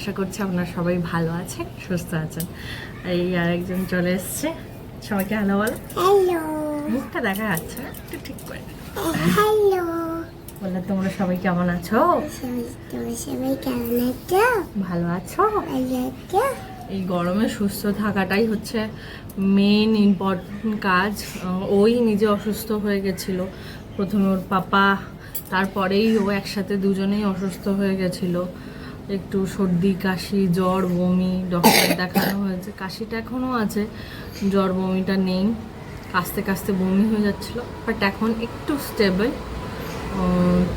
আশা করছি আপনারা সবাই ভালো আছেন, সুস্থ আছেন। এই আরেকজন চলে এসছে, সবাইকে হ্যালো বলো। হ্যালো, মুখটা দেখা যাচ্ছে না, একটু ঠিক করে হ্যালো। বললে তোমরা সবাই কেমন আছো? তোমরা সবাই কেমন আছো? ভালো আছো? ভালো আছো? এই গরমে সুস্থ থাকাটাই হচ্ছে মেন ইম্পর্টেন্ট কাজ। ওই নিজে অসুস্থ হয়ে গেছিলো প্রথমে, ওর পাপা, তারপরেই ও একসাথে দুজনেই অসুস্থ হয়ে গেছিলো। একটু সর্দি কাশি জ্বর বমি, ডক্টর দেখানো হয়েছে, কাশিটা এখনও আছে, জ্বর বমিটা নেই, কাশতে কাশতে বমি হয়ে যাচ্ছিলো, বাট এখন একটু স্টেবল।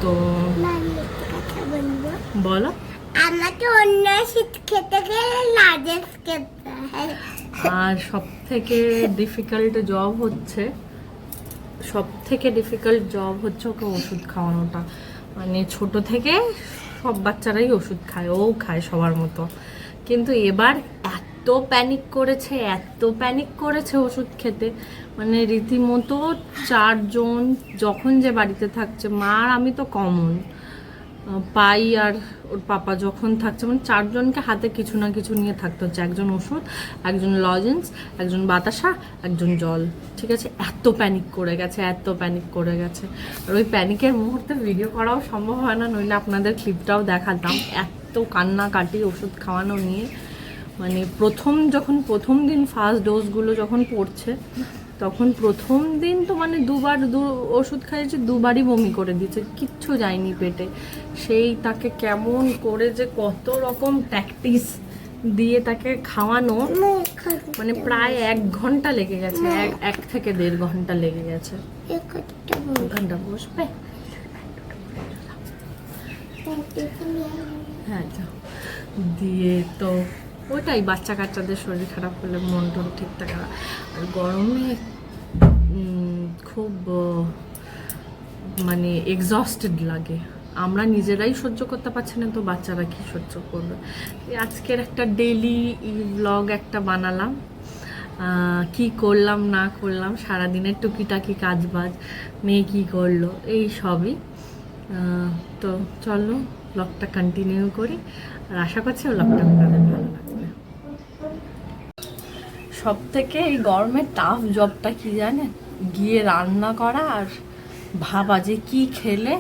তো আমি একটা কথা বলবো। বলো। আমাকে অন্য শীত খেতে গেলে লাজেস খেতে হয়। আর সব থেকে ডিফিকাল্ট জব হচ্ছে ওকে ওষুধ খাওয়ানোটা। মানে ছোট থেকে সব বাচ্চারাই ওষুধ খায়, ও খায় সবার মতো, কিন্তু এবার এত প্যানিক করেছে ওষুধ খেতে, মানে রীতিমতো 4 জন যখন যে বাড়িতে থাকছে, মা আর আমি তো কমন, পাই আর ওর পাপা যখন থাকছে, মানে 4 জনকে হাতে কিছু না কিছু নিয়ে থাকতে হচ্ছে, একজন ওষুধ, একজন লজেন্স, একজন বাতাসা, একজন জল, ঠিক আছে। এত প্যানিক করে গেছে। আর ওই প্যানিকের মুহূর্তে ভিডিও করাও সম্ভব হয় না, নইলে আপনাদের ক্লিপটাও দেখাতাম। এত কান্নাকাটি ওষুধ খাওয়ানো নিয়ে, মানে প্রথম দিন ফার্স্ট ডোজগুলো যখন পড়ছে, তখন প্রথম দিন তো মানে ওষুধ খাইয়েছে, দুবারই বমি করে দিয়েছে, কিচ্ছু যায়নি পেটে। সেই তাকে কেমন করে যে কত রকম প্র্যাকটিস দিয়ে তাকে খাওয়ানো, মানে প্রায় 1 ঘন্টা লেগে গেছে, 1 থেকে 1.5 ঘন্টা লেগে গেছে। ঘন্টা বসবে, হ্যাঁ দিয়ে তো ওইটাই, বাচ্চা কাচ্চাদের শরীর খারাপ হলে মন টন ঠিক থাকে না। আর গরমে খুব মানে এক্সস্টেড লাগে, আমরা নিজেরাই সহ্য করতে পারছি না, তো বাচ্চারা কি সহ্য করবে। আজকের একটা ডেইলি ব্লগ একটা বানালাম, কি করলাম না করলাম, সারাদিনের টুকিটাকি কাজবাজ, মেয়ে কী করলো, এই সবই। তো চলো ব্লগটা কন্টিনিউ করি, আর আশা করছি ব্লগটা আপনাদের ভালো লাগবে। সব থেকে এই গরমের টাফ জবটা কি জানেন? গিয়ে রান্না করা আর ভাবা যে কি খেলে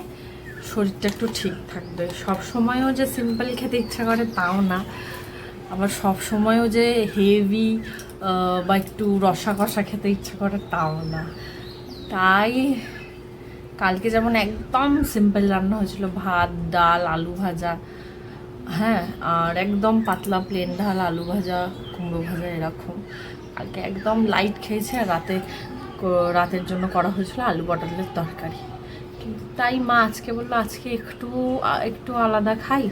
শরীরটা একটু ঠিক থাকবে। সব সময়ও যে সিম্পল খেতে ইচ্ছা করে তাও না, আবার সব সময়ও যে হেভি বা একটু রসা কষা খেতে ইচ্ছা করে তাও না। তাই কালকে যেমন একদম সিম্পল রান্না হয়েছিল, ভাত ডাল আলু ভাজা, হ্যাঁ, আর একদম পাতলা প্লেন ডাল আলু ভাজা কুমড়ো ভাজা এরকম। কালকে একদম লাইট খেয়েছে, আর রাতের জন্য করা হয়েছিল আলু পটলের তরকারি। কিন্তু তাই মা আজকে বললো আজকে একটু আলাদা খাই,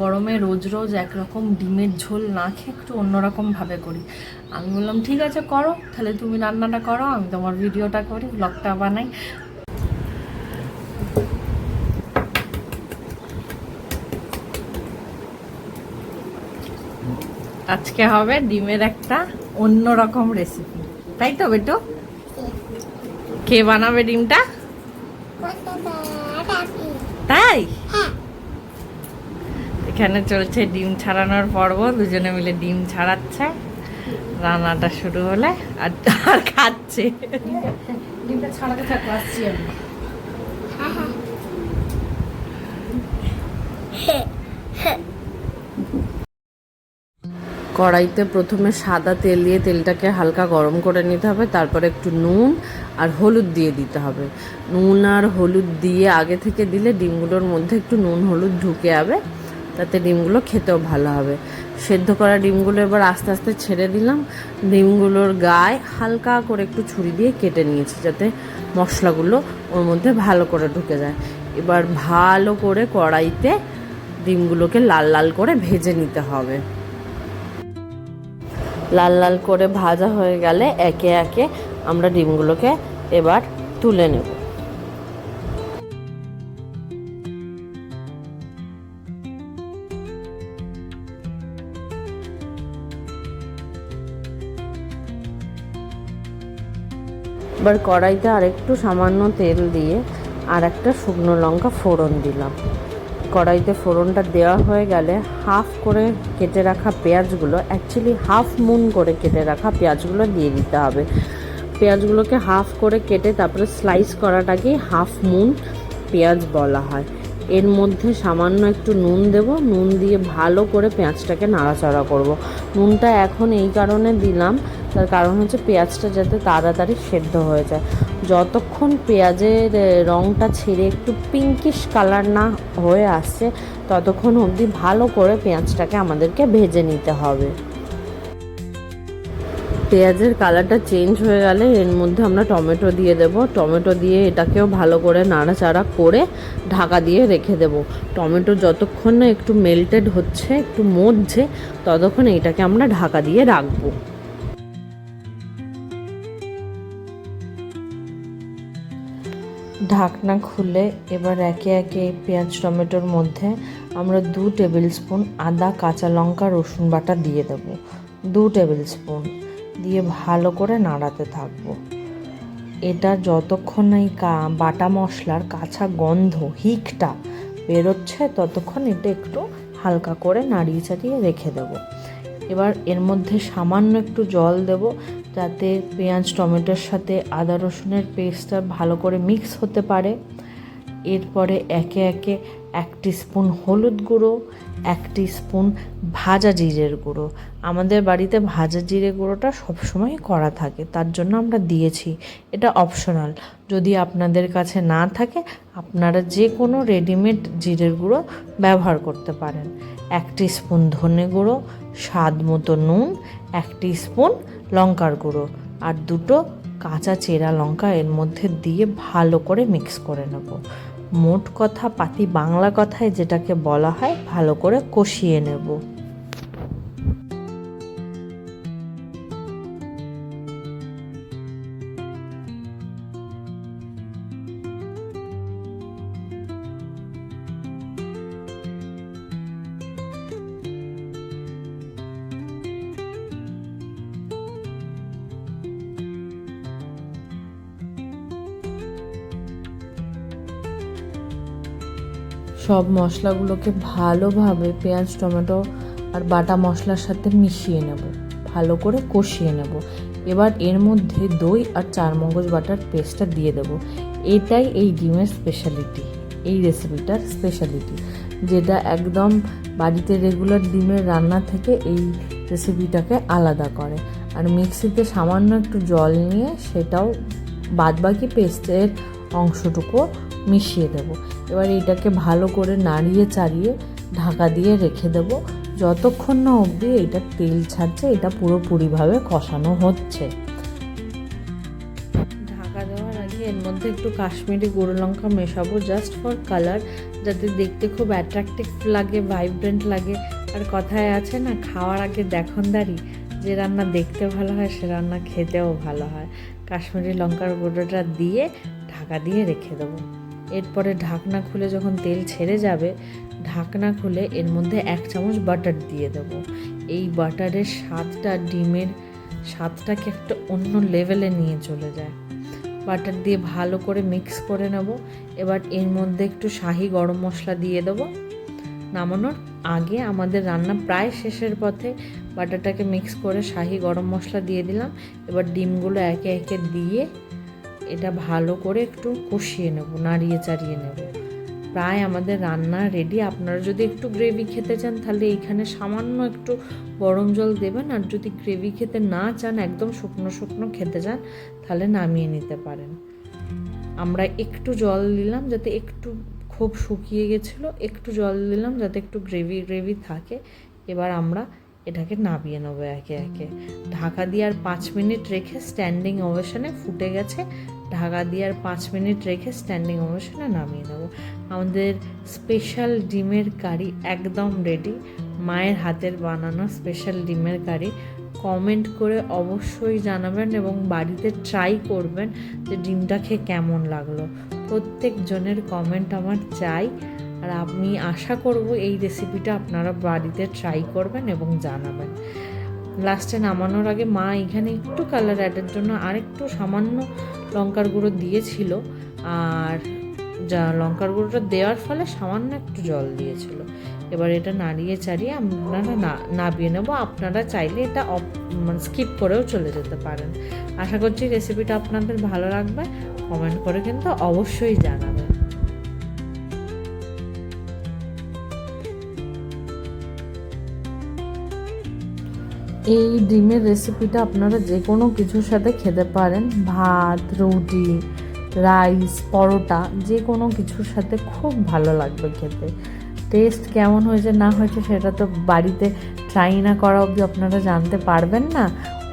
গরমে রোজ রোজ একরকম ডিমের ঝোল না খেয়ে একটু অন্যরকমভাবে করি। আমি বললাম ঠিক আছে করো, তাহলে তুমি রান্নাটা করো, আমি তোমার ভিডিওটা করি, ব্লগটা বানাই। আজকে হবে ডিমের একটা অন্যরকম রেসিপি, তাই তো বেটো? কে বানাবে ডিমটা? তাই এখানে চলছে ডিম ছাড়ানোর পর্ব, দুজনে মিলে ডিম ছাড়াচ্ছে, রান্নাটা শুরু হলে আর খাচ্ছে। ডিমটা ছাড়াতে থাকবো, আসছি আমি। কড়াইতে প্রথমে সাদা তেল দিয়ে তেলটাকে হালকা গরম করে নিতে হবে, তারপরে একটু নুন আর হলুদ দিয়ে দিতে হবে। নুন আর হলুদ দিয়ে আগে থেকে দিলে ডিমগুলোর মধ্যে একটু নুন হলুদ ঢুকে যাবে, তাতে ডিমগুলো খেতেও ভালো হবে। সেদ্ধ করা ডিমগুলো এবার আস্তে আস্তে ছেড়ে দিলাম, ডিমগুলোর গায়ে হালকা করে একটু ছুরি দিয়ে কেটে নিয়েছি, যাতে মশলাগুলো ওর মধ্যে ভালো করে ঢুকে যায়। এবার ভালো করে কড়াইতে ডিমগুলোকে লাল লাল করে ভেজে নিতে হবে। লাল লাল করে ভাজা হয়ে গেলে একে একে আমরা ডিমগুলোকে এবার তুলে নেব। এবার কড়াইতে আরেকটু সামান্য তেল দিয়ে আর একটা শুকনো লঙ্কা ফোড়ন দিলাম, কড়াইতে ফোড়নটা দেওয়া হয়ে গেলে হাফ করে কেটে রাখা পেঁয়াজগুলো, অ্যাকচুয়ালি হাফ মুন করে কেটে রাখা পেঁয়াজগুলো দিয়ে দিতে হবে। পেঁয়াজগুলোকে হাফ করে কেটে তারপরে স্লাইস করাটাকেই হাফ মুন পেঁয়াজ বলা হয়। এর মধ্যে সামান্য একটু নুন দেব, নুন দিয়ে ভালো করে পেঁয়াজটাকে নাড়াচাড়া করব। নুনটা এখন এই কারণে দিলাম, তার কারণ হচ্ছে পেঁয়াজটা যাতে তাড়াতাড়ি সেদ্ধ হয়ে যায়। যতক্ষণ পেঁয়াজের রঙটা ছেড়ে একটু পিঙ্কিশ কালার না হয়ে আসছে ততক্ষণ অবধি ভালো করে পেঁয়াজটাকে আমাদেরকে ভেজে নিতে হবে। পেঁয়াজের কালারটা চেঞ্জ হয়ে গেলে এর মধ্যে আমরা টমেটো দিয়ে দেব। টমেটো দিয়ে এটাকেও ভালো করে নাড়াচাড়া করে ঢাকা দিয়ে রেখে দেব। টমেটো যতক্ষণ না একটু মেল্টেড হচ্ছে, একটু মজছে, ততক্ষণ এটাকে আমরা ঢাকা দিয়ে রাখবো। ঢাকনা খুলে এবার একে একে পেঁয়াজ টমেটোর মধ্যে আমরা 2 টেবিল স্পুন আদা, কাঁচা লঙ্কা, রসুন বাটা দিয়ে দেব। 2 টেবিল স্পুন দিয়ে ভালো করে নাড়াতে থাকবো। এটা যতক্ষণ না এই বাটা মশলার কাঁচা গন্ধ হিকটা বেরোচ্ছে ততক্ষণ এটা একটু হালকা করে নাড়িয়ে চাড়িয়ে রেখে দেব। এবার এর মধ্যে সামান্য একটু জল দেব যাতে পেঁয়াজ টমেটোর সাথে আদা রসুনের পেস্টটা ভালো করে মিক্স হতে পারে। এরপরে একে একে 1 টিস্পুন হলুদ গুঁড়ো, 1 টিস্পুন ভাজা জিরের গুঁড়ো। আমাদের বাড়িতে ভাজা জিরে গুঁড়োটা সবসময় করা থাকে, তার জন্য আমরা দিয়েছি। এটা অপশনাল, যদি আপনাদের কাছে না থাকে আপনারা যে কোনো রেডিমেড জিরের গুঁড়ো ব্যবহার করতে পারেন। 1 টিস্পুন ধনে গুঁড়ো, স্বাদ মতো নুন, 1 টিস্পুন লঙ্কার গুঁড়ো আর 2টো কাঁচা চেরা লঙ্কা এর মধ্যে দিয়ে ভালো করে মিক্স করে নেব। মোট কথা পাতি বাংলা কথায় যেটাকে বলা হয় ভালো করে কষিয়ে নেব। সব মশলাগুলোকে ভালোভাবে পেঁয়াজ টমেটো আর বাটা মশলার সাথে মিশিয়ে নেব, ভালো করে কষিয়ে নেব। এবার এর মধ্যে দই আর 4 মগজ বাটার পেস্টটা দিয়ে দেব। এটাই এই ডিমের স্পেশালিটি, এই রেসিপিটার স্পেশালিটি, যেটা একদম বাড়িতে রেগুলার ডিমের রান্না থেকে এই রেসিপিটাকে আলাদা করে। আর মিক্সিতে সামান্য একটু জল নিয়ে সেটাও বাদবাকি পেস্টের অংশটুকু মিশিয়ে দেব। এবার এটাকে ভালো করে নাড়িয়ে চাড়িয়ে ঢাকা দিয়ে রেখে দেব যতক্ষণ না অবধি এটা তেল ছাড়ছে, এটা পুরোপুরিভাবে কষানো হচ্ছে। ঢাকা দেওয়ার আগে এর মধ্যে একটু কাশ্মীরি গুঁড়ো লঙ্কা মেশাবো, জাস্ট ফর কালার, যাতে দেখতে খুব অ্যাট্রাকটিভ লাগে, ভাইব্রেন্ট লাগে। আর কথায় আছে না, খাওয়ার আগে দেখনদারি, যে রান্না দেখতে ভালো হয় সে রান্না খেতেও ভালো হয়। কাশ্মীরি লঙ্কার গুঁড়োটা দিয়ে ঢাকা দিয়ে রেখে দেবো। এরপরে ঢাকনা খুলে যখন তেল ছেড়ে যাবে, ঢাকনা খুলে এর মধ্যে 1 চামচ বাটার দিয়ে দেব। এই বাটারের স্বাদটা ডিমের স্বাদটাকে একটা অন্য লেভেলে নিয়ে চলে যায়। বাটার দিয়ে ভালো করে মিক্স করে নেব। এবার এর মধ্যে একটু শাহি গরম মশলা দিয়ে দেব। নামানোর আগে আমাদের রান্না প্রায় শেষের পথে, বাটারটাকে মিক্স করে শাহি গরম মশলা দিয়ে দিলাম। এবার ডিমগুলো একে একে দিয়ে এটা ভালো করে একটু কষিয়ে নেব, নাড়িয়ে চাড়িয়ে নেব। প্রায় আমাদের রান্না রেডি। আপনারা যদি একটু গ্রেভি খেতে চান তাহলে এইখানে সামান্য একটু গরম জল দেবেন, আর যদি গ্রেভি খেতে না চান, একদম শুকনো শুকনো খেতে চান, তাহলে নামিয়ে নিতে পারেন। আমরা একটু জল দিলাম যাতে একটু, খুব শুকিয়ে গেছিলো, একটু জল দিলাম যাতে একটু গ্রেভি গ্রেভি থাকে। এবার আমরা এটাকে নামিয়ে নেবো একে একে। ঢাকা দিয়ে আর 5 মিনিট রেখে স্ট্যান্ডিং ওভেশনে, ফুটে গেছে, ঢাকা দিয়ে আর 5 মিনিট রেখে স্ট্যান্ডিং ওভেশনে নামিয়ে নেব। আমাদের স্পেশাল ডিমের কারি একদম রেডি, মায়ের হাতের বানানো স্পেশাল ডিমের কারি। কমেন্ট করে অবশ্যই জানাবেন এবং বাড়িতে ট্রাই করবেন যে ডিমটা খেয়ে কেমন লাগলো। প্রত্যেকজনের কমেন্ট আমার চাই, আর আমি আশা করব এই রেসিপিটা আপনারা বাড়িতে ট্রাই করবেন এবং জানাবেন। লাস্টে নামানোর আগে মা এখানে একটু কালার অ্যাডের জন্য আরেকটু সামান্য লঙ্কার গুঁড়ো দিয়েছিল, আর যা লঙ্কার গুঁড়োটা দেওয়ার ফলে সামান্য একটু জল দিয়েছিল। এবার এটা নাড়িয়ে চাড়িয়ে আপনারা নাবিয়ে নেবো। আপনারা চাইলে এটা মানে স্কিপ করেও চলে যেতে পারেন। আশা করছি রেসিপিটা আপনাদের ভালো লাগবে। কমেন্ট করে কিন্তু অবশ্যই জানাবেন। এই ডিমের রেসিপিটা আপনারা যে কোনো কিছুর সাথে খেতে পারেন, ভাত, রুটি, রাইস, পরোটা, যে কোনো কিছুর সাথে খুব ভালো লাগবে খেতে। টেস্ট কেমন হয়েছে না হয়েছে সেটা তো বাড়িতে ট্রাই না করা অবধি আপনারা জানতে পারবেন না।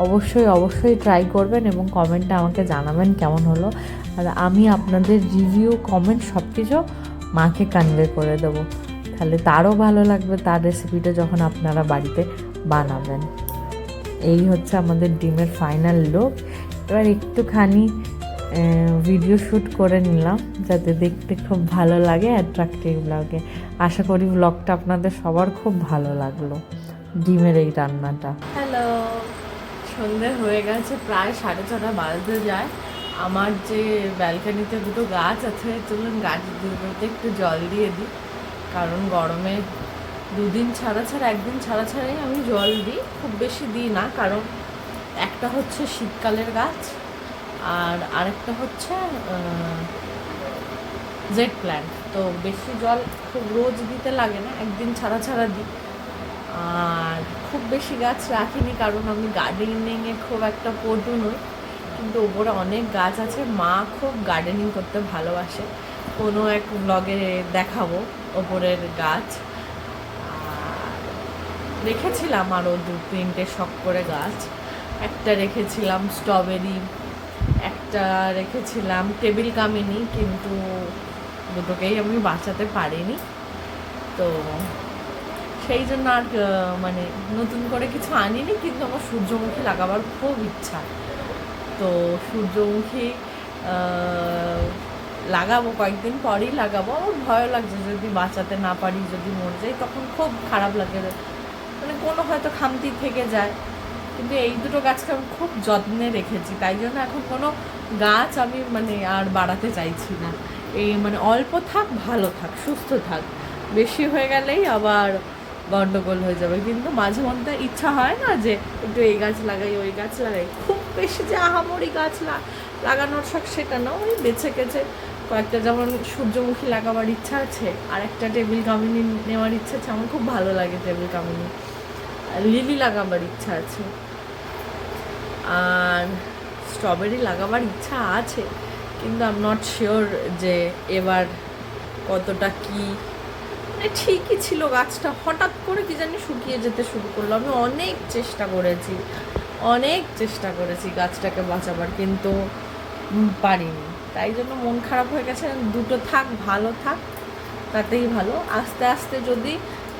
অবশ্যই অবশ্যই ট্রাই করবেন এবং কমেন্টে আমাকে জানাবেন কেমন হলো। আর আমি আপনাদের রিভিউ, কমেন্ট সব কিছু মাকে কনভে করে দেবো, তাহলে তারও ভালো লাগবে তার রেসিপিটা যখন আপনারা বাড়িতে বানাবেন। এই হচ্ছে আমাদের ডিমের ফাইনাল লুক। এবার একটুখানি ভিডিও শ্যুট করে নিলাম যাতে দেখতে খুব ভালো লাগে, অ্যাট্রাক্টিভ লাগে। আশা করি ব্লগটা আপনাদের সবার খুব ভালো লাগলো, ডিমের এই রান্নাটা। হ্যালো, সন্ধে হয়ে গেছে, প্রায় 6:30 বাজতে যায়। আমার যে ব্যালকানিতে দুটো গাছ আছে, চলুন গাছ দুটোতে একটু জল দিয়ে দিই, কারণ গরমে 2 দিন ছাড়া ছাড়া, 1 দিন ছাড়া ছাড়াই আমি জল দিই। খুব বেশি দিই না, কারণ একটা হচ্ছে শীতকালের গাছ আর আরেকটা হচ্ছে জেড প্ল্যান্ট। তো বেশি জল খুব রোজ দিতে লাগে না, 1 দিন ছাড়া ছাড়া দিই। আর খুব বেশি গাছ রাখিনি, কারণ আমি গার্ডেনিংয়ে খুব একটা পটু নই, কিন্তু ওপরে অনেক গাছ আছে। মা খুব গার্ডেনিং করতে ভালোবাসে, কোনো এক ব্লগে দেখাবো ওপরের গাছ। রেখেছিলাম আরও 2-3টে শখ করে গাছ। একটা রেখেছিলাম স্ট্রবেরি, একটা রেখেছিলাম টেবিল কামিনী, কিন্তু দুটোকেই আমি বাঁচাতে পারিনি। তো সেই জন্য আর মানে নতুন করে কিছু আনিনি, কিন্তু আমার সূর্যমুখী লাগাবার খুব ইচ্ছা। তো সূর্যমুখী লাগাবো, কয়েকদিন পরেই লাগাবো। আমার ভয় লাগছে যদি বাঁচাতে না পারি, যদি মরে যাই তখন খুব খারাপ লাগে, মানে কোনো হয়তো খামতি থেকে যায়। কিন্তু এই দুটো গাছকে আমি খুব যত্নে রেখেছি, তাই জন্য এখন কোনো গাছ আমি মানে আর বাড়াতে চাইছি না। এই মানে অল্প থাক, ভালো থাক, সুস্থ থাক, বেশি হয়ে গেলেই আবার গন্ডগোল হয়ে যাবে। কিন্তু মাঝে মধ্যে ইচ্ছা হয় না যে একটু এই গাছ লাগাই, ওই গাছ লাগাই। খুব বেশি যে আহামরি গাছ লাগানোর শখ সেটা না, ওই বেছে কেছে কয়েকটা, যেমন সূর্যমুখী লাগাবার ইচ্ছা আছে, আর একটা টেবিল কামিনী নেওয়ার ইচ্ছা আছে। আমার খুব ভালো লাগে টেবিল কামিনী। লিলি লাগাবার ইচ্ছা আছে, আর স্ট্রবেরি লাগাবার ইচ্ছা আছে, কিন্তু আই এম নট শিওর যে এবার কতটা কি। মানে ঠিকই ছিল গাছটা, হঠাৎ করে কি জানি শুকিয়ে যেতে শুরু করলো। আমি অনেক চেষ্টা করেছি গাছটাকে বাঁচাবার, কিন্তু পারিনি। তাই জন্য মন খারাপ হয়ে গেছে। দুটো থাক, ভালো থাক, তাতেই ভালো। আস্তে আস্তে যদি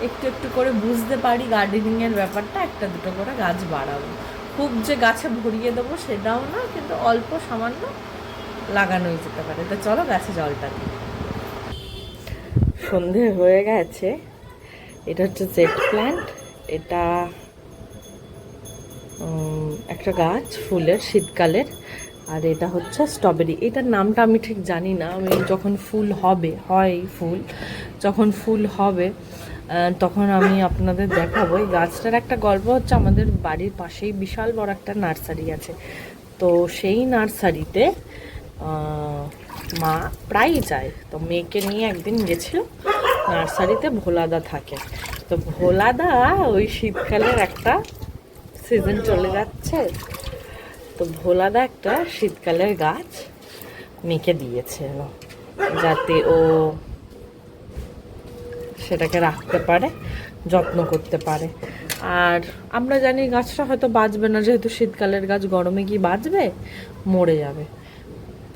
একটু একটু করে বুঝতে পারি গার্ডেনিংয়ের ব্যাপারটা, একটা দুটো করে গাছ বাড়াবো। খুব যে গাছে ভরিয়ে দেবো সেটাও না, কিন্তু অল্প সামান্য লাগানোই যেতে পারে। তো চলো গাছে জলটা দিই। সন্ধে হয়ে গেছে। এটা হচ্ছে জেড প্ল্যান্ট। এটা একটা গাছ ফুলের, শীতকালের। আর এটা হচ্ছে স্ট্রবেরি। এটার নামটা আমি ঠিক জানি না। আমি যখন ফুল হবে, যখন ফুল হবে তখন আমি আপনাদের দেখাবো। এই গাছটার একটা গল্প হচ্ছে, আমাদের বাড়ির পাশেই বিশাল বড় একটা নার্সারি আছে। তো সেই নার্সারিতে মা প্রায়ই যায়। তো মেয়েকে নিয়ে একদিন গেছিল নার্সারিতে। ভোলাদা থাকে, তো ভোলাদা ওই শীতকালের একটা সিজন চলে যাচ্ছে, তো ভোলাদা একটা শীতকালের গাছ মেয়েকে দিয়েছে যাতে ও সেটাকে রাখতে পারে, যত্ন করতে পারে। আর আমরা জানি গাছটা হয়তো বাঁচবে না, যেহেতু শীতকালের গাছ, গরমে কি বাঁচবে, মরে যাবে।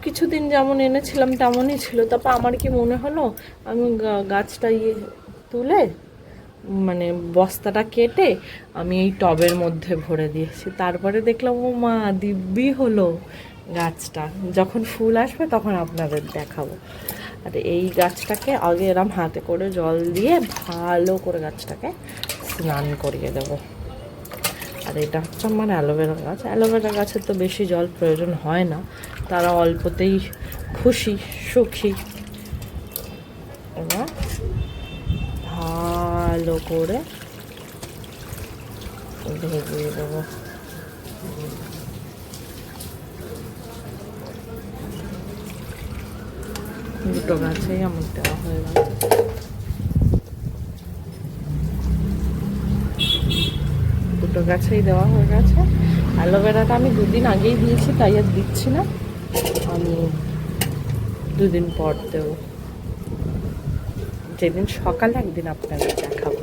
কিছুদিন যেমন এনেছিলাম তেমনই ছিল। তারপর আমার কি মনে হলো, আমি গাছটা তুলে মানে বস্তাটা কেটে আমি এই টবের মধ্যে ভরে দিয়েছি। তারপরে দেখলাম ও মা, দিব্যি হলো গাছটা। যখন ফুল আসবে তখন আপনাদের দেখাবো। আর এই গাছটাকে আগে এরম হাতে করে জল দিয়ে ভালো করে গাছটাকে স্নান করিয়ে দেবো। আর এটা হচ্ছে আমার অ্যালোভেরা গাছ। অ্যালোভেরা গাছের তো বেশি জল প্রয়োজন হয় না, তারা অল্পতেই খুশি, সুখী। এবার ভালো করে ভেজিয়ে দেবো। দুটো গাছেই আমার দেওয়া হয়ে গেছে। দুটো গাছেই দেওয়া হয়ে গেছে। অ্যালোভেরাটা আমি 2 দিন আগেই দিয়েছি, তাই আর দিচ্ছি না, আমি 2 দিন পর দেবো। যেদিন সকালে একদিন আপনাদের দেখাবো।